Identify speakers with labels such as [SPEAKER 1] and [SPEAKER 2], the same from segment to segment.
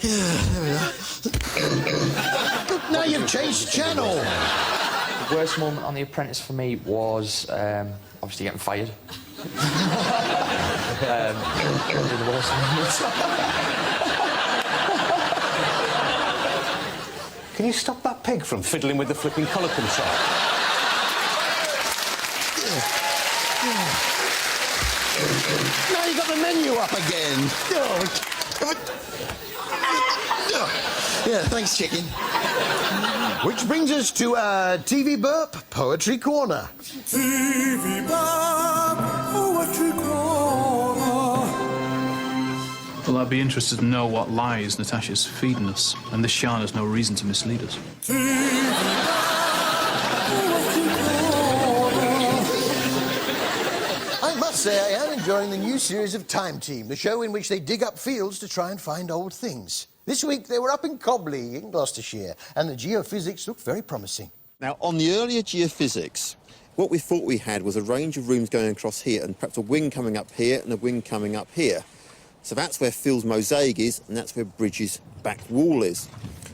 [SPEAKER 1] There we are. Now you've changed channel.
[SPEAKER 2] The worst moment on The Apprentice for me was obviously getting fired. Probably the worst moments.
[SPEAKER 3] Can you stop that pig from fiddling with the flipping colour control?
[SPEAKER 1] Now you've got the menu up again. Yeah, thanks, chicken. Which brings us to TV Burp Poetry Corner.
[SPEAKER 4] TV Burp Poetry Corner.
[SPEAKER 5] Well, I'd be interested to know what lies Natasha's feeding us, and this yarn has no reason to mislead us.
[SPEAKER 1] I must say I am enjoying the new series of Time Team, the show in which they dig up fields to try and find old things. This week they were up in Cobley in Gloucestershire, and the geophysics looked very promising.
[SPEAKER 6] Now, on the earlier geophysics, what we thought we had was a range of rooms going across here, and perhaps a wing coming up here and a wing coming up here. So that's where Phil's mosaic is, and that's where Bridges' back wall is.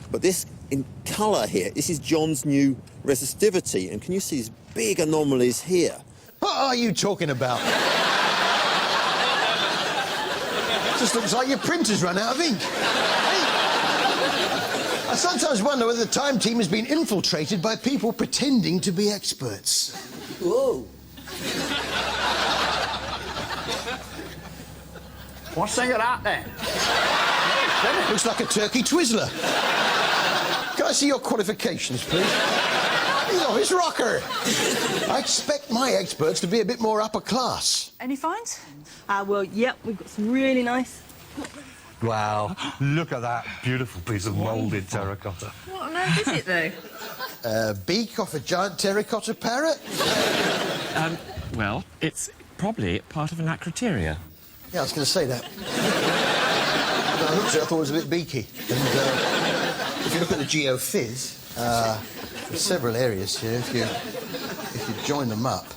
[SPEAKER 6] But this, in colour here, this is John's new resistivity, and can you see these big anomalies here?
[SPEAKER 1] What are you talking about? Just looks like your printer's run out of ink. I sometimes wonder whether the Time Team has been infiltrated by people pretending to be experts.
[SPEAKER 4] Whoa.
[SPEAKER 3] What's that out there?
[SPEAKER 1] Looks like a turkey Twizzler. Can I see your qualifications, please? He's off his rocker. I expect my experts to be a bit more upper class.
[SPEAKER 7] Any finds? Well, yep, we've got some really nice.
[SPEAKER 8] Wow, look at that beautiful piece of moulded terracotta.
[SPEAKER 7] What on earth is it, though?
[SPEAKER 1] A beak off a giant terracotta parrot?
[SPEAKER 9] Well, it's probably part of an acroteria.
[SPEAKER 1] Yeah, I was going to say that. When I looked at it, I thought it was a bit beaky. And if you look at the geophys, there's several areas here. If you join them up,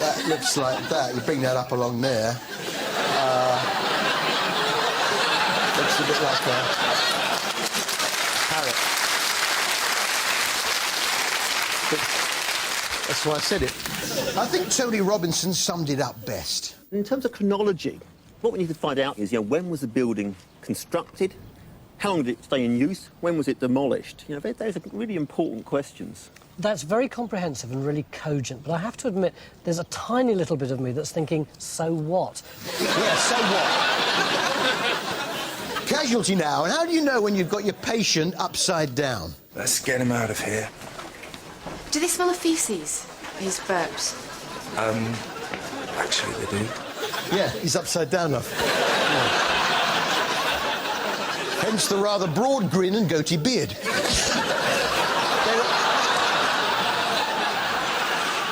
[SPEAKER 1] that looks like that. You bring that up along there. Looks a bit like a parrot. But that's why I said it. I think Tony Robinson summed it up best.
[SPEAKER 6] In terms of chronology, what we need to find out is, when was the building constructed? How long did it stay in use? When was it demolished? Those are really important questions.
[SPEAKER 10] That's very comprehensive and really cogent, but I have to admit there's a tiny little bit of me that's thinking, so what?
[SPEAKER 1] Yeah, so what? Casualty now, and how do you know when you've got your patient upside down?
[SPEAKER 8] Let's get him out of here.
[SPEAKER 11] Do they smell of faeces, these burps?
[SPEAKER 8] Actually, they do.
[SPEAKER 1] Yeah, he's upside down enough. Hence the rather broad grin and goatee beard.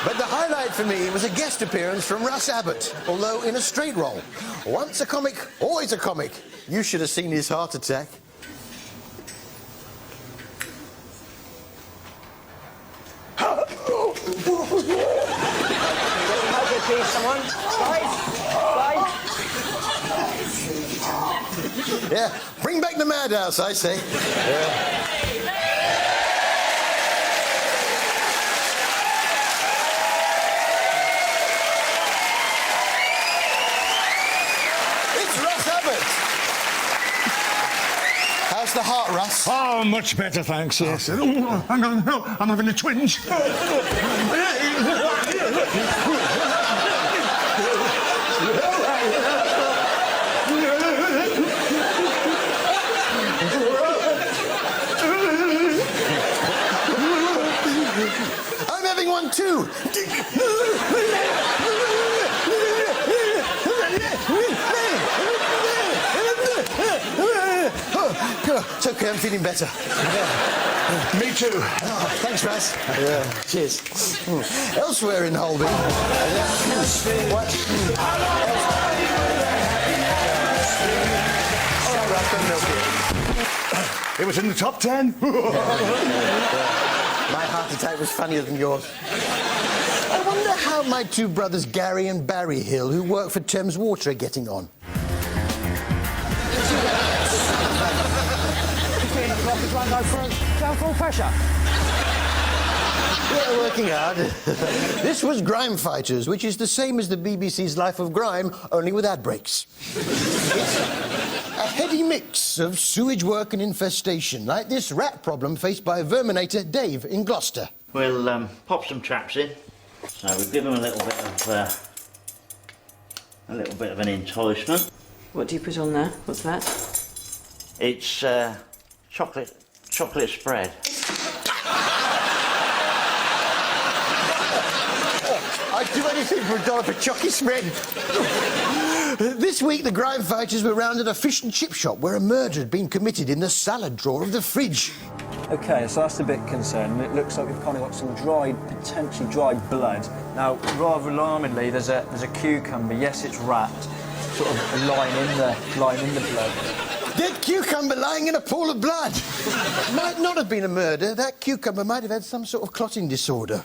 [SPEAKER 1] But the highlight for me was a guest appearance from Russ Abbott, although in a straight role. Once a comic, always a comic. You should have seen his heart attack.
[SPEAKER 10] Someone? Guys?
[SPEAKER 1] Yeah, bring back the madhouse, I say. Yeah. It's Russ Abbott. How's the heart, Russ?
[SPEAKER 8] Oh, much better, thanks, yes. Oh, hang on, no, I'm having a twinge.
[SPEAKER 1] I'm having one too. It's okay, I'm feeling better.
[SPEAKER 8] Me too.
[SPEAKER 1] Oh, thanks, Russ. Yeah, cheers. Elsewhere in Holby. What?
[SPEAKER 8] It was in the top 10.
[SPEAKER 1] My heart attack was funnier than yours. I wonder how my two brothers Gary and Barry Hill, who work for Thames Water, are getting on.
[SPEAKER 10] Clock is run down full pressure.
[SPEAKER 1] We're working hard. This was Grime Fighters, which is the same as the BBC's Life of Grime, only with ad breaks. It's a heady mix of sewage work and infestation, like this rat problem faced by Verminator Dave in Gloucester.
[SPEAKER 12] We'll pop some traps in. So we'll give them a little bit of an enticement.
[SPEAKER 11] What do you put on there? What's that?
[SPEAKER 12] It's chocolate spread.
[SPEAKER 1] I'd do anything for $1 for chocolate spread. This week, the Grime Fighters were round at a fish and chip shop where a murder had been committed in the salad drawer of the fridge.
[SPEAKER 13] OK, so that's a bit concerning. It looks like we've kind of got some potentially dried blood. Now, rather alarmingly, there's a cucumber. Yes, it's wrapped, sort of lying in the blood.
[SPEAKER 1] Dead cucumber lying in a pool of blood. Might not have been a murder. That cucumber might have had some sort of clotting disorder.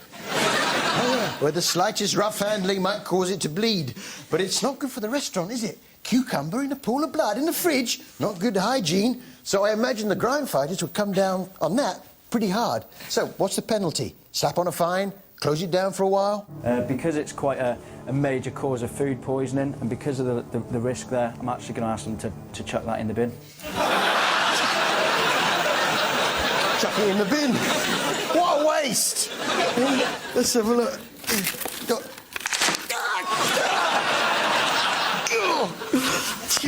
[SPEAKER 1] Where the slightest rough handling might cause it to bleed. But it's not good for the restaurant, is it? Cucumber in a pool of blood in the fridge. Not good hygiene. So I imagine the Grime Fighters would come down on that pretty hard. So what's the penalty? Slap on a fine? Close it down for a while?
[SPEAKER 13] Because it's quite a major cause of food poisoning, and because of the risk there, I'm actually going to ask them to chuck that in the bin.
[SPEAKER 1] Chuck it in the bin? What a waste! Let's have a look.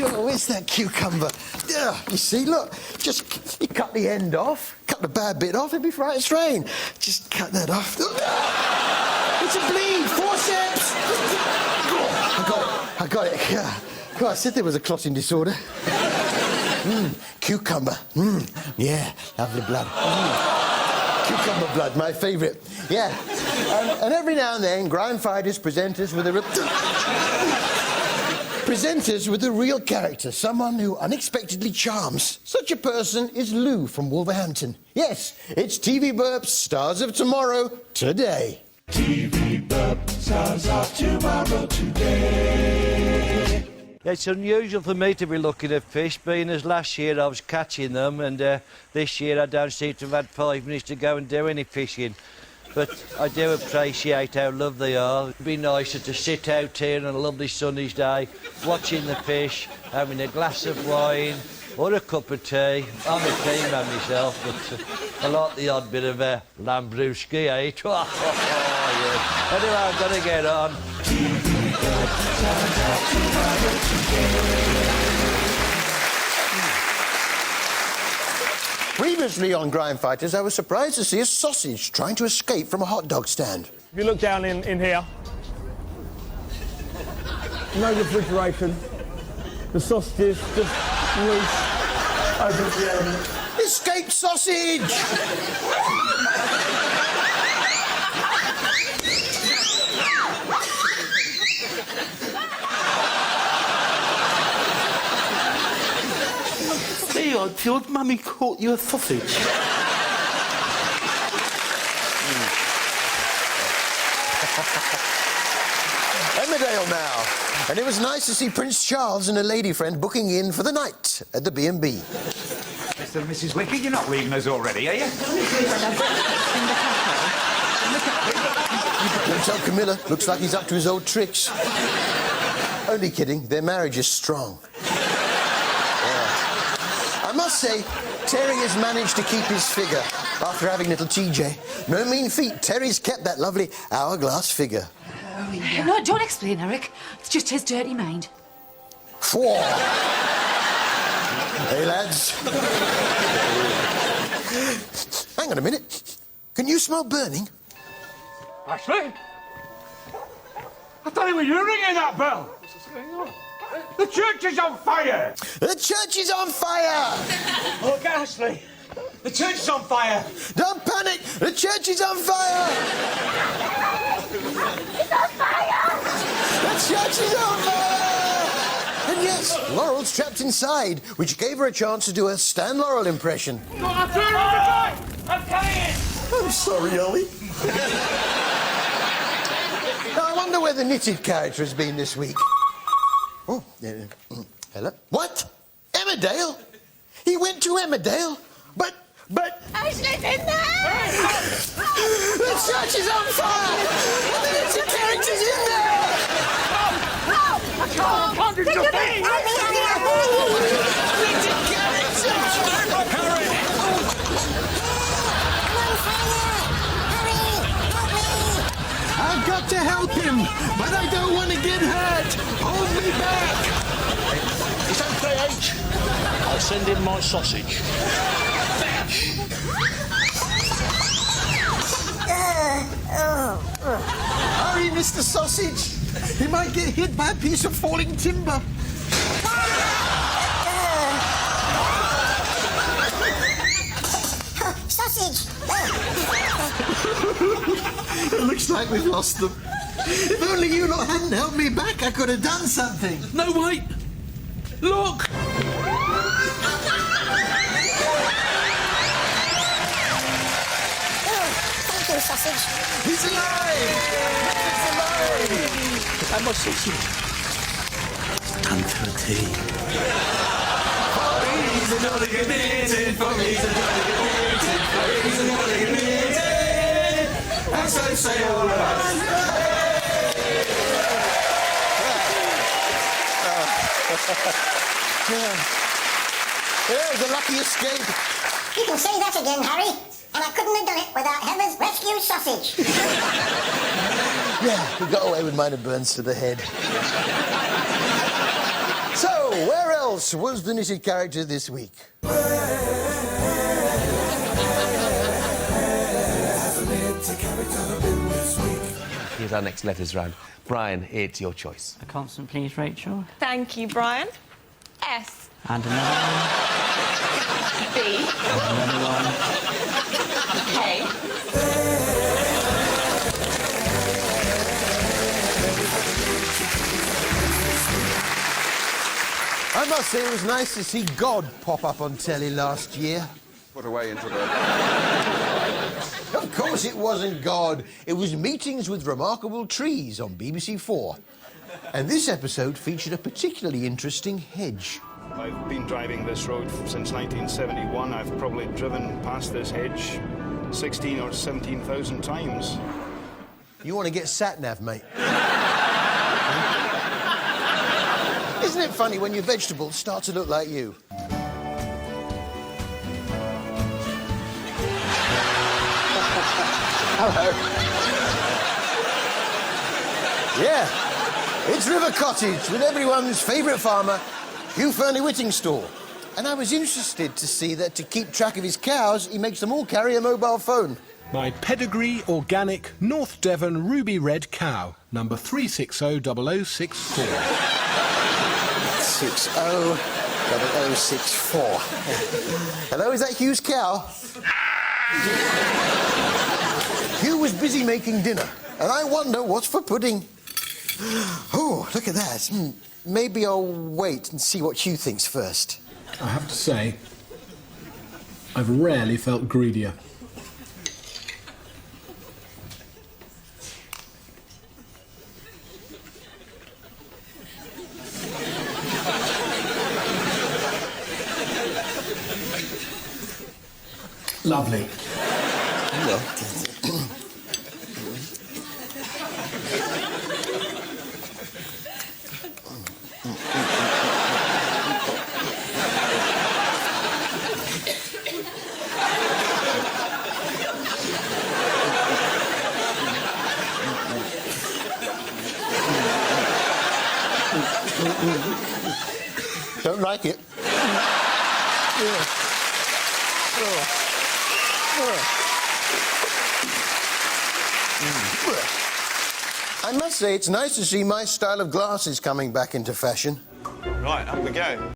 [SPEAKER 1] Oh, where's that cucumber? You see, look, just you cut the end off, cut the bad bit off, it'd be right strain. Just cut that off. It's a bleed, forceps! I got it. God, I said there was a clotting disorder. Cucumber. Yeah, lovely blood. Cucumber blood, my favourite. Yeah. And every now and then, Grime Fighters present us with a real character, someone who unexpectedly charms. Such a person is Lou from Wolverhampton. Yes, it's TV Burp's Stars of Tomorrow today.
[SPEAKER 4] TV Burp, Stars of Tomorrow today.
[SPEAKER 14] It's unusual for me to be looking at fish, being as last year I was catching them, and this year I don't seem to have had 5 minutes to go and do any fishing. But I do appreciate how lovely they are. It'd be nicer to sit out here on a lovely sunny day, watching the fish, having a glass of wine or a cup of tea. I'm a tea man myself, but I like the odd bit of lambruschi, eh? Yeah. Anyway, I've got to get on.
[SPEAKER 1] Previously on Grime Fighters, I was surprised to see a sausage trying to escape from a hot dog stand.
[SPEAKER 15] If you look down in here, no refrigeration. The sausage is just loose over the element.
[SPEAKER 1] Escaped sausage!
[SPEAKER 12] Your mummy caught you a sausage.
[SPEAKER 1] Emmerdale now. And it was nice to see Prince Charles and a lady friend booking in for the night at the B&B.
[SPEAKER 16] Mr. and Mrs. Wicked, you're not leaving us already, are you?
[SPEAKER 1] Don't tell Camilla. Looks like he's up to his old tricks. Only kidding. Their marriage is strong. I must say, Terry has managed to keep his figure after having little TJ. No mean feat. Terry's kept that lovely hourglass figure.
[SPEAKER 11] Oh, yeah. No, don't explain, Eric. It's just his dirty mind.
[SPEAKER 1] Four. Hey, lads. Hang on a minute. Can you smell burning?
[SPEAKER 15] Ashley? I thought it was you ringing that bell. What's going on? The church is on fire!
[SPEAKER 1] The church is on fire!
[SPEAKER 15] Look, Ashley! The church is on fire!
[SPEAKER 1] Don't panic! The church is on fire!
[SPEAKER 4] It's on fire!
[SPEAKER 1] The church is on fire! And yes, Laurel's trapped inside, which gave her a chance to do a Stan Laurel impression.
[SPEAKER 15] I'm turning on the light! I'm coming!
[SPEAKER 1] I'm sorry, Ollie. Now, I wonder where the knitted character has been this week. Oh, hello? What? Emmerdale! Emmerdale? He went to Emmerdale? But...
[SPEAKER 4] Ashley's in there!
[SPEAKER 1] The church is on fire! The little character's in there!
[SPEAKER 4] I can't do your thing!
[SPEAKER 1] I've got to help him, but I don't want to get hurt. Hold me back.
[SPEAKER 15] It's okay, H. I'll send him my sausage.
[SPEAKER 1] Hurry, Mr. Sausage. He might get hit by a piece of falling timber.
[SPEAKER 4] Sausage!
[SPEAKER 1] It looks like we've lost them. If only you lot hadn't helped me back, I could have done something.
[SPEAKER 5] No, wait! Look!
[SPEAKER 4] Thank you, sausage.
[SPEAKER 1] He's alive! He's alive!
[SPEAKER 15] And my sausage.
[SPEAKER 1] Time for tea. He's another good meeting, for he's another good meeting, for he's another good meeting. And so say all of us. Yeah, it was a lucky escape.
[SPEAKER 4] You can say that again, Harry. And I couldn't have done it without Heather's rescue sausage.
[SPEAKER 1] Yeah, we got away with minor burns to the head. So, where else was the knitted character this week?
[SPEAKER 9] Here's our next letters round. Brian, it's your choice.
[SPEAKER 17] A constant, please, Rachel.
[SPEAKER 11] Thank you, Brian. S.
[SPEAKER 17] And another one.
[SPEAKER 11] B.
[SPEAKER 17] And another one.
[SPEAKER 11] K.
[SPEAKER 1] I must say it was nice to see God pop up on telly last year.
[SPEAKER 18] Put away into the...
[SPEAKER 1] Of course it wasn't God. It was Meetings with Remarkable Trees on BBC 4. And this episode featured a particularly interesting hedge.
[SPEAKER 19] I've been driving this road since 1971. I've probably driven past this hedge 16 or 17,000 times.
[SPEAKER 1] You want to get sat-nav, mate? Isn't it funny when your vegetables start to look like you? Hello. Yeah, it's River Cottage with everyone's favourite farmer, Hugh Fernley-Whittingstall. And I was interested to see that to keep track of his cows, he makes them all carry a mobile phone.
[SPEAKER 20] My pedigree organic North Devon ruby red cow, number 3600064.
[SPEAKER 1] 600064. Hello, is that Hugh's cow? Hugh was busy making dinner, and I wonder what's for pudding. Oh, look at that. Maybe I'll wait and see what Hugh thinks first.
[SPEAKER 20] I have to say, I've rarely felt greedier. Lovely.
[SPEAKER 1] Well, don't like it. Yeah. I must say, it's nice to see my style of glasses coming back into fashion.
[SPEAKER 18] Right, up we go.